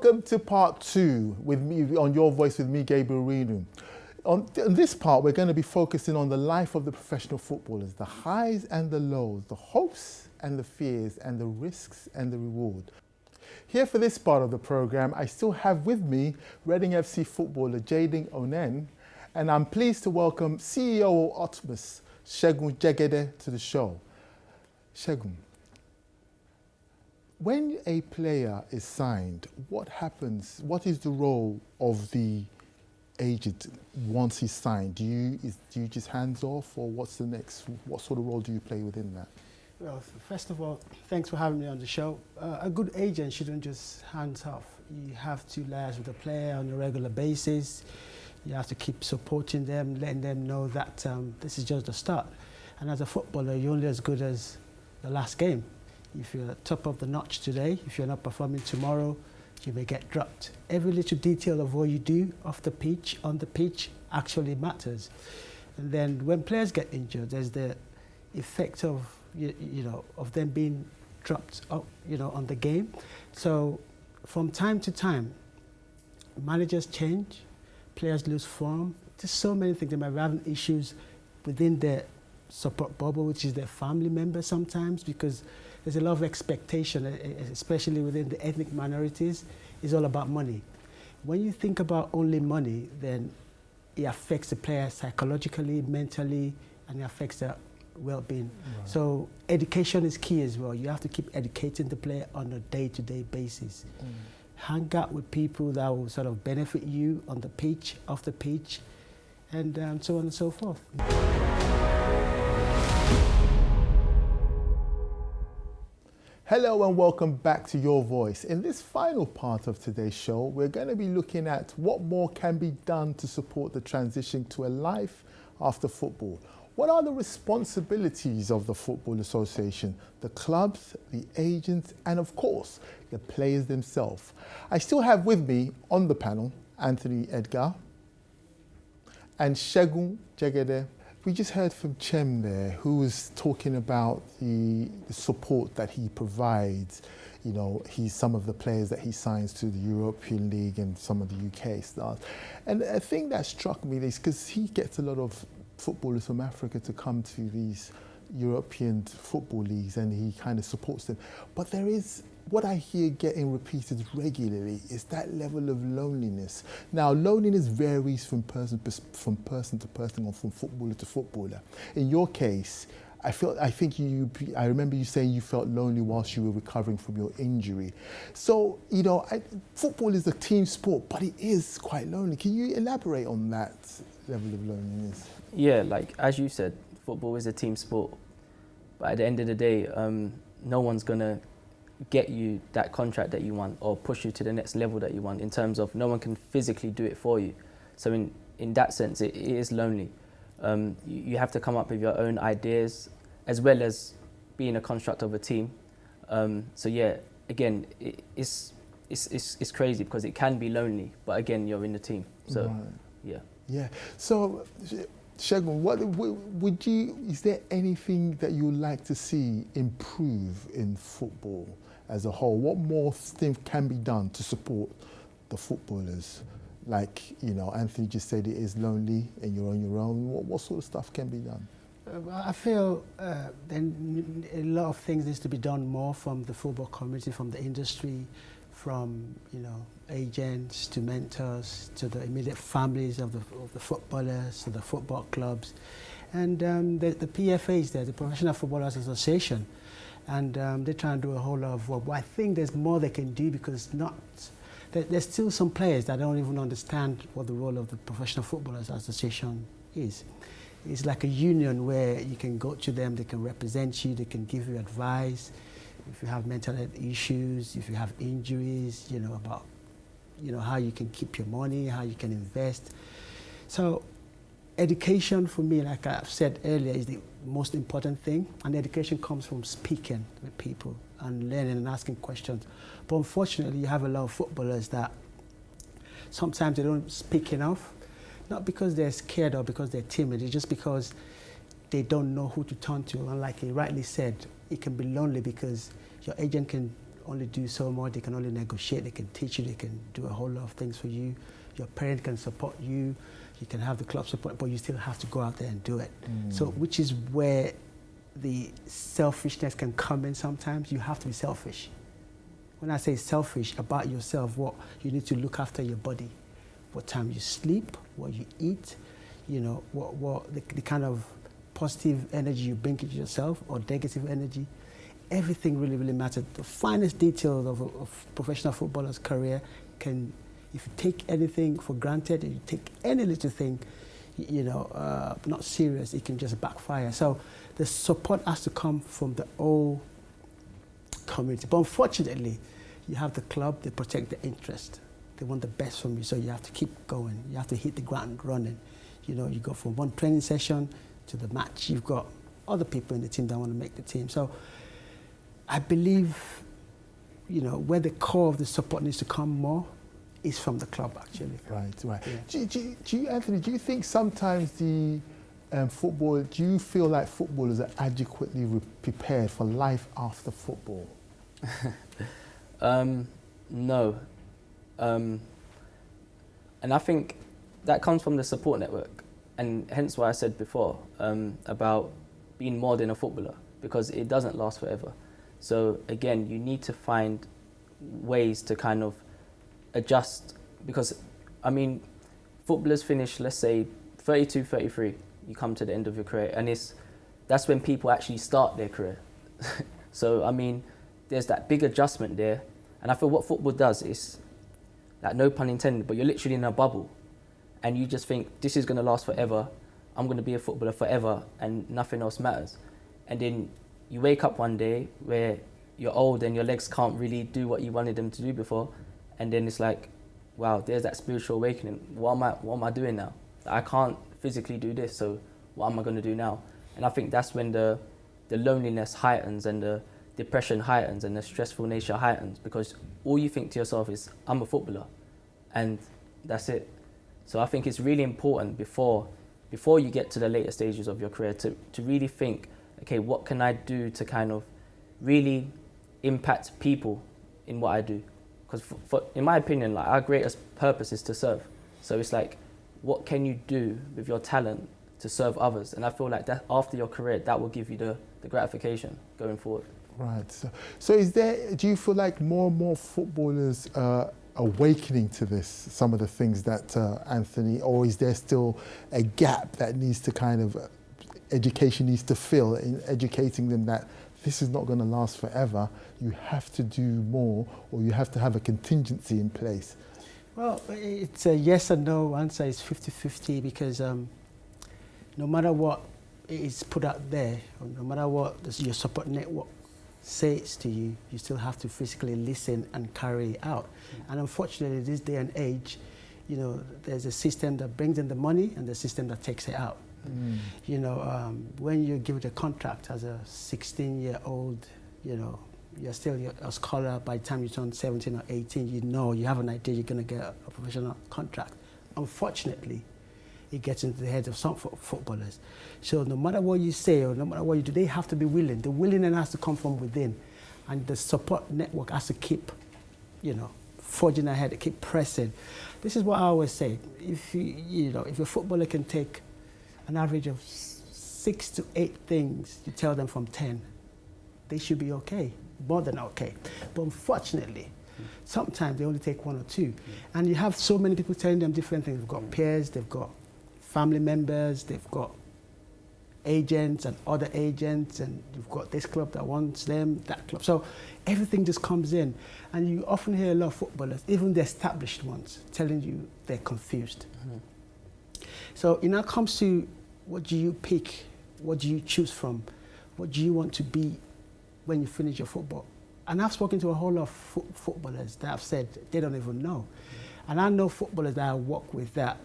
welcome to part 2 with me on Your Voice with me, Gabriel. In this part, we're going to be focusing on the life of the professional footballers, the highs and the lows, the hopes and the fears, and the risks and the reward. Here for this part of the program, I still have with me Reading FC footballer Jegede, and I'm pleased to welcome CEO of Utmostt, Segun Jegede, to the show. Segun, when a player is signed, what happens? What is the role of the agent once he's signed? Do you just hands off, or what's the next? What sort of role do you play within that? Well, first of all, thanks for having me on the show. A good agent shouldn't just hands off. You have to liaise with the player on a regular basis. You have to keep supporting them, letting them know that this is just the start. And as a footballer, you're only as good as the last game. If you're top of the notch today, if you're not performing tomorrow, you may get dropped. Every little detail of what you do off the pitch, on the pitch, actually matters. And then when players get injured, there's the effect of of them being dropped up, on the game. So from time to time, managers change, players lose form. There's so many things. They might be having issues within their support bubble, which is their family members sometimes, because there's a lot of expectation, especially within the ethnic minorities. It's all about money. When you think about only money, then it affects the player psychologically, mentally, and it affects their well-being. Right. So education is key as well. You have to keep educating the player on a day-to-day basis. Hang out with people that will sort of benefit you on the pitch, off the pitch, and so on and so forth. Hello and welcome back to Your Voice. In this final part of today's show, we're going to be looking at what more can be done to support the transition to a life after football. What are the responsibilities of the Football Association, the clubs, the agents, and of course, the players themselves? I still have with me on the panel, Anthony Edgar and Segun Jegede. We just heard from Chem there, who was talking about the support that he provides. Some of the players that he signs to the European League and some of the UK stars. And a thing that struck me is because he gets a lot of footballers from Africa to come to these European football leagues, and he kind of supports them. But there is, what I hear getting repeated regularly is that level of loneliness. Now, loneliness varies from person to person, or from footballer to footballer. In your case, I remember you saying you felt lonely whilst you were recovering from your injury. So, football is a team sport, but it is quite lonely. Can you elaborate on that level of loneliness? Yeah, like as you said, football is a team sport. But at the end of the day, no one's going to get you that contract that you want or push you to the next level that you want, in terms of no one can physically do it for you. So in that sense, it is lonely. You have to come up with your own ideas, as well as being a construct of a team. So yeah, again, it's crazy because it can be lonely, but again, you're in the team. So right. Yeah. Yeah. So Segun, is there anything that you would like to see improve in football as a whole? What more things can be done to support the footballers? Like, Anthony just said it is lonely and you're on your own. What sort of stuff can be done? I feel then a lot of things needs to be done more from the football community, from the industry, from agents to mentors to the immediate families of the footballers, to the football clubs, and the PFAs there, the Professional Footballers Association, and they're trying to do a whole lot of work. But I think there's more they can do, because there's still some players that don't even understand what the role of the Professional Footballers Association is. It's like a union where you can go to them, they can represent you, they can give you advice. If you have mental health issues, if you have injuries, about how you can keep your money, how you can invest. So education for me, like I've said earlier, is the most important thing. And education comes from speaking with people and learning and asking questions. But unfortunately, you have a lot of footballers that sometimes they don't speak enough, not because they're scared or because they're timid, it's just because they don't know who to turn to. And like he rightly said, it can be lonely because your agent can only do so much. They can only negotiate. They can teach you. They can do a whole lot of things for you. Your parent can support you. You can have the club support, but you still have to go out there and do it. So, which is where the selfishness can come in sometimes. You have to be selfish. When I say selfish, about yourself, what you need to look after your body, what time you sleep, what you eat, you know, what the kind of positive energy you bring into yourself or negative energy. Everything really, really matters. The finest details of a professional footballer's career can, if you take anything for granted, and you take any little thing, you know, not serious, it can just backfire. So the support has to come from the whole community. But unfortunately, you have the club, they protect the interest. They want the best from you, so you have to keep going. You have to hit the ground running. You know, you go from one training session to the match. You've got other people in the team that want to make the team. So I believe, you know, where the core of the support needs to come more is from the club, actually. Right. Yeah. Do you, Anthony, do you think sometimes the do you feel like footballers are adequately prepared for life after football? No. And I think that comes from the support network, and hence why I said before about being more than a footballer, because it doesn't last forever. So again, you need to find ways to kind of adjust, because I mean, footballers finish, let's say 32, 33, you come to the end of your career, and that's when people actually start their career. So I mean, there's that big adjustment there, and I feel what football does is, like, no pun intended, but you're literally in a bubble, and you just think this is going to last forever, I'm going to be a footballer forever, and nothing else matters. And then you wake up one day where you're old and your legs can't really do what you wanted them to do before, and then it's like, wow, there's that spiritual awakening. What am I doing now? I can't physically do this, so what am I going to do now? And I think that's when the loneliness heightens, and the depression heightens, and the stressful nature heightens, because all you think to yourself is, I'm a footballer, and that's it. So I think it's really important before you get to the later stages of your career to really think, okay, what can I do to kind of really impact people in what I do? Because in my opinion, like, our greatest purpose is to serve. So it's like, what can you do with your talent to serve others? And I feel like that after your career, that will give you the gratification going forward. Right. So do you feel like more and more footballers are awakening to this, some of the things that Anthony, or is there still a gap that needs to kind of, education needs to fill in educating them that this is not going to last forever, you have to do more, or you have to have a contingency in place? Well, it's a yes and no answer. It's 50-50, because no matter what is put out there, or no matter what your support network says to you, you still have to physically listen and carry it out. And unfortunately, this day and age, you know, there's a system that brings in the money and the system that takes it out. You know, when you give it a contract as a 16-year-old, you know, you're still a scholar. By the time you turn 17 or 18, you know, you have an idea you're going to get a professional contract. Unfortunately, it gets into the heads of some footballers. So no matter what you say or no matter what you do, they have to be willing. The willingness has to come from within. And the support network has to keep, you know, forging ahead, keep pressing. This is what I always say. If if a footballer can take an average of 6 to 8 things, you tell them from 10, they should be okay, more than okay. But unfortunately, sometimes they only take 1 or 2. And you have so many people telling them different things. They've got peers, they've got family members, they've got agents and other agents, and you've got this club that wants them, that club. So everything just comes in. And you often hear a lot of footballers, even the established ones, telling you they're confused. So it now comes to, what do you pick? What do you choose from? What do you want to be when you finish your football? And I've spoken to a whole lot of footballers that have said they don't even know. And I know footballers that I work with that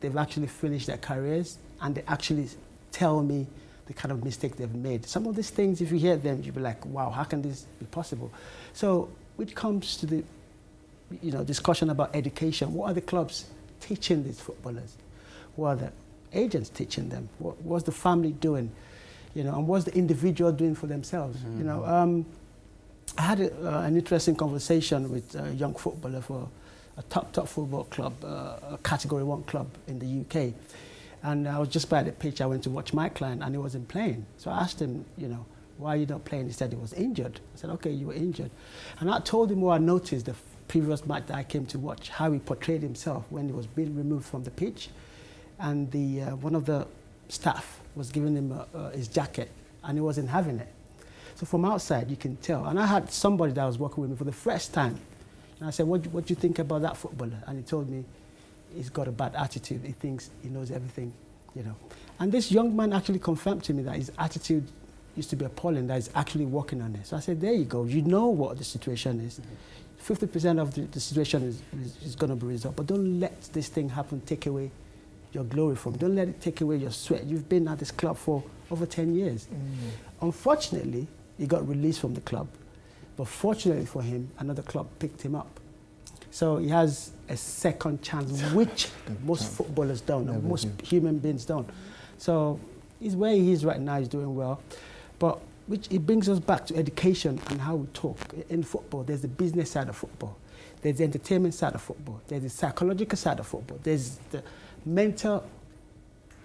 they've actually finished their careers, and they actually tell me the kind of mistakes they've made. Some of these things, if you hear them, you'll be like, wow, how can this be possible? So which comes to the discussion about education. What are the clubs teaching these footballers? What are the agents teaching them? What's the family doing? And what's the individual doing for themselves? I had an interesting conversation with a young footballer for a top football club, a Category 1 club in the UK. And I was just by the pitch, I went to watch my client and he wasn't playing. So I asked him, you know, why are you not playing? He said he was injured. I said, okay, you were injured. And I told him what I noticed the previous match that I came to watch, how he portrayed himself when he was being removed from the pitch. And one of the staff was giving him his jacket and he wasn't having it. So from outside, you can tell. And I had somebody that was working with me for the first time. And I said, what do you think about that footballer? And he told me, he's got a bad attitude. He thinks he knows everything, you know. And this young man actually confirmed to me that his attitude used to be appalling, that he's actually working on it. So I said, there you go. You know what the situation is. 50% of the situation is going to be resolved. But don't let this thing happen, take away your glory from it. Don't let it take away your sweat. You've been at this club for over 10 years. Unfortunately, he got released from the club. But fortunately for him, another club picked him up. So he has a second chance, which most footballers don't, or most human beings don't. So he's where he is right now, he's doing well. But it brings us back to education and how we talk. In football, there's the business side of football. There's the entertainment side of football. There's the psychological side of football. There's the mental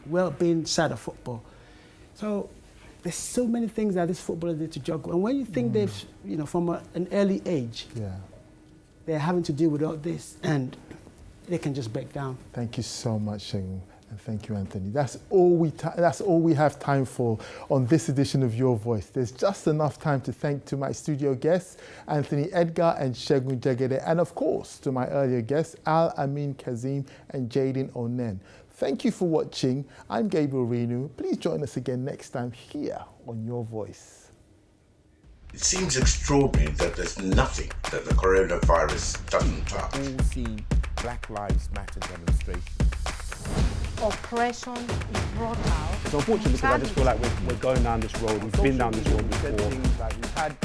well-being side of football. So there's so many things that this footballer did to juggle. And when you think they've, you know, from an early age, they're having to deal with all this and they can just break down. Thank you so much, Segun, and thank you, Anthony. That's all we have time for on this edition of Your Voice. There's just enough time to thank to my studio guests, Anthony Edgar and Segun Jegede, and of course to my earlier guests, Al Amin Kazim and Jaden Onen. Thank you for watching. I'm Gabriel Renu. Please join us again next time here on Your Voice. It seems extraordinary that there's nothing that the coronavirus doesn't touch. All seen Black Lives Matter demonstrations. Oppression is brought out. It's unfortunate because I just feel like we're going down this road. We've been down this road before. We've had